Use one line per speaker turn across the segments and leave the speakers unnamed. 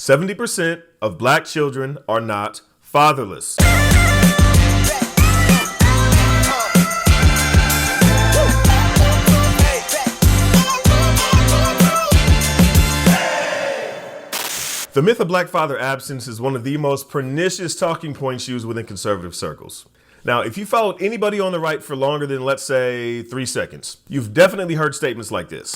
70% of black children are not fatherless. The myth of black father absence is one of the most pernicious talking points used within conservative circles. Now, if you followed anybody on the right for longer than, let's say, 3 seconds, you've definitely heard statements like this.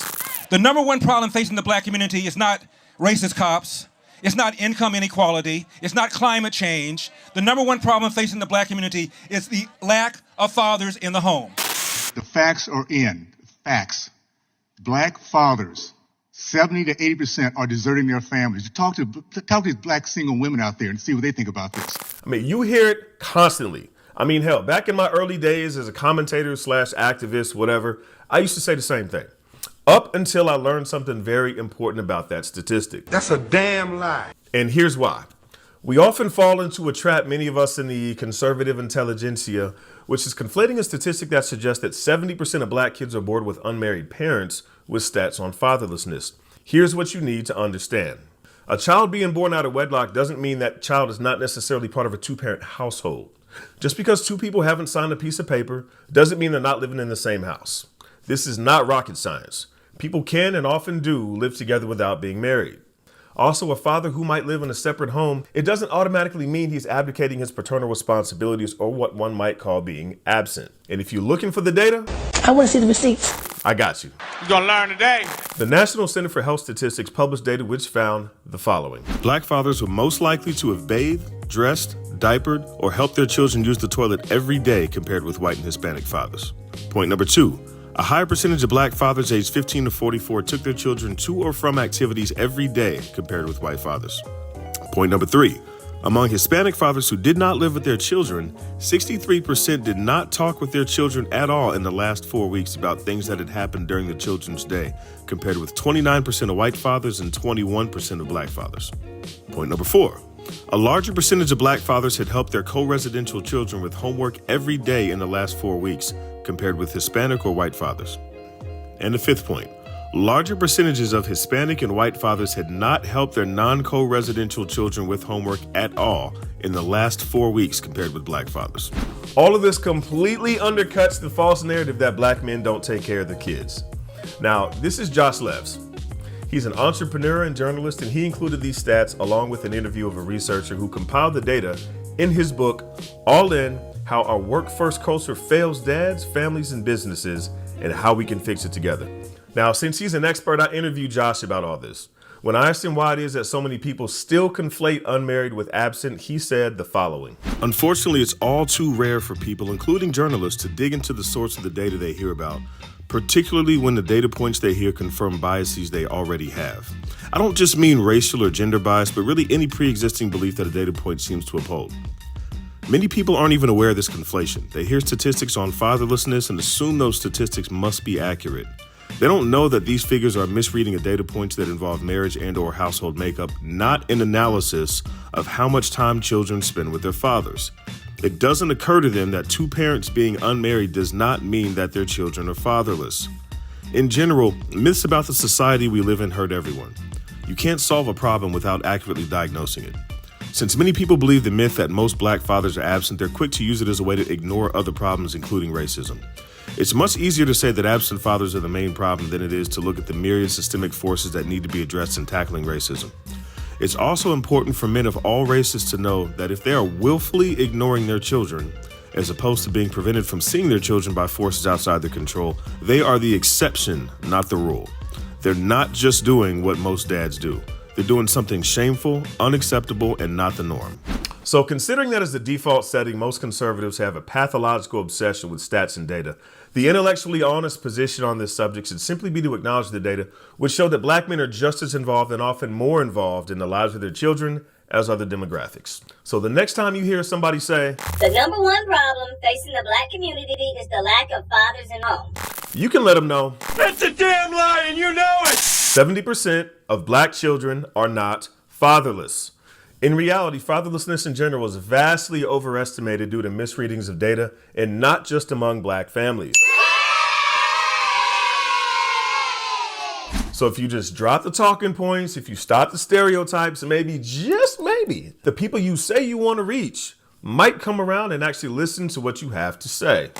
The number one problem facing the black community is not racist cops. It's not income inequality. It's not climate change. The number one problem facing the black community is the lack of fathers in the home.
The facts are in. Facts. Black fathers, 70 to 80% are deserting their families. You talk to these black single women out there and see what they think about this.
I mean, you hear it constantly. I mean, hell, back in my early days as a commentator / activist, whatever, I used to say the same thing. Up until I learned something very important about that statistic.
That's a damn lie.
And here's why. We often fall into a trap, many of us in the conservative intelligentsia, which is conflating a statistic that suggests that 70% of black kids are born with unmarried parents with stats on fatherlessness. Here's what you need to understand. A child being born out of wedlock doesn't mean that child is not necessarily part of a two-parent household. Just because two people haven't signed a piece of paper doesn't mean they're not living in the same house. This is not rocket science. People can and often do live together without being married. Also, a father who might live in a separate home, it doesn't automatically mean he's abdicating his paternal responsibilities or what one might call being absent. And if you're looking for the data,
I want to see the receipts.
I got you.
You're gonna learn today.
The National Center for Health Statistics published data which found the following. Black fathers were most likely to have bathed, dressed, diapered, or helped their children use the toilet every day compared with white and Hispanic fathers. Point number 2. A higher percentage of black fathers aged 15 to 44 took their children to or from activities every day compared with white fathers. Point number 3. Among Hispanic fathers who did not live with their children, 63% did not talk with their children at all in the last 4 weeks about things that had happened during the children's day, compared with 29% of white fathers and 21% of black fathers. Point number 4. A larger percentage of black fathers had helped their co-residential children with homework every day in the last 4 weeks, compared with Hispanic or white fathers. And the 5th point. Larger percentages of Hispanic and white fathers had not helped their non-co-residential children with homework at all in the last 4 weeks compared with black fathers. All of this completely undercuts the false narrative that black men don't take care of their kids. Now, this is Josh Levs. He's an entrepreneur and journalist, and he included these stats along with an interview of a researcher who compiled the data in his book, All In: How Our Work-First Culture Fails Dads, Families, and Businesses, and How We Can Fix It Together. Now, since he's an expert, I interviewed Josh about all this. When I asked him why it is that so many people still conflate unmarried with absent, he said the following. Unfortunately, it's all too rare for people, including journalists, to dig into the source of the data they hear about, particularly when the data points they hear confirm biases they already have. I don't just mean racial or gender bias, but really any pre-existing belief that a data point seems to uphold. Many people aren't even aware of this conflation. They hear statistics on fatherlessness and assume those statistics must be accurate. They don't know that these figures are misreading of data points that involve marriage and or household makeup, not an analysis of how much time children spend with their fathers. It doesn't occur to them that two parents being unmarried does not mean that their children are fatherless. In general, myths about the society we live in hurt everyone. You can't solve a problem without accurately diagnosing it. Since many people believe the myth that most black fathers are absent, they're quick to use it as a way to ignore other problems, including racism. It's much easier to say that absent fathers are the main problem than it is to look at the myriad systemic forces that need to be addressed in tackling racism. It's also important for men of all races to know that if they are willfully ignoring their children, as opposed to being prevented from seeing their children by forces outside their control, they are the exception, not the rule. They're not just doing what most dads do. They're doing something shameful, unacceptable, and not the norm. So considering that as the default setting, most conservatives have a pathological obsession with stats and data, the intellectually honest position on this subject should simply be to acknowledge the data, which show that black men are just as involved and often more involved in the lives of their children as other demographics. So the next time you hear somebody say,
the number one problem facing the black community is the lack of fathers in home,
you can let them know,
That's a damn lie and you know it!
70% of black children are not fatherless. In reality, fatherlessness in general is vastly overestimated due to misreadings of data, and not just among black families. So if you just drop the talking points, if you stop the stereotypes, and maybe, just maybe, the people you say you want to reach might come around and actually listen to what you have to say.